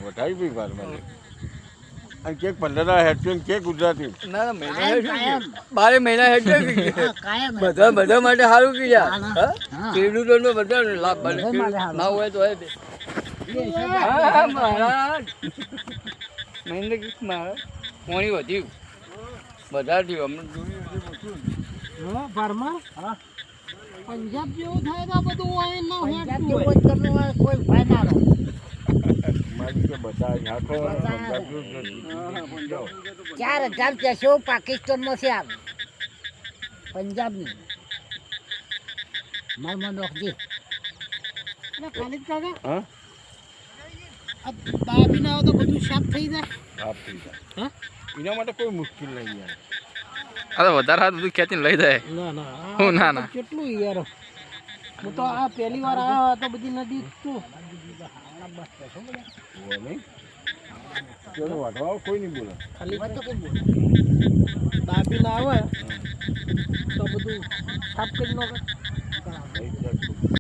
વધારી બી વાર મને અને કેક 15 હેડફોન કે ગુજરાતી ના મહિના હેડ 12 મહિના હેડ બધા માટે સારું કીધા ખેડૂતોનો બધા લાભ બને ના હોય તો હોય મહારાજ મહિને મહારાજ પાણી વધ્યું બધા થયું અમને જોયું ફાર્મર પંજાબ જેવું થાય તો બધું હોય ના હોય કોઈ ભય ના રહે મારી કે બધા આખો 4000 પેસો પાકિસ્તાનમાં છે આવે પંજાબની મારમાં નોખજી ખાલી કાકા હા બાબી ના આવે તો બધું સાફ થઈ જાય સાફ થઈ જાય એના માટે કોઈ મુશ્કેલ નહીં યાર અરે વધારે હાથ બધું ખેંચીને લઈ જાય ના કેટલું યાર હું તો આ પહેલી વાર આવ્યો તો બધી નદી તું નહીં ચલો વાટવા કોઈ નહીં બોલે ખાલી વાત તો કોઈ બોલે બાબી ના આવે તો બધું સાફ કરી નાખે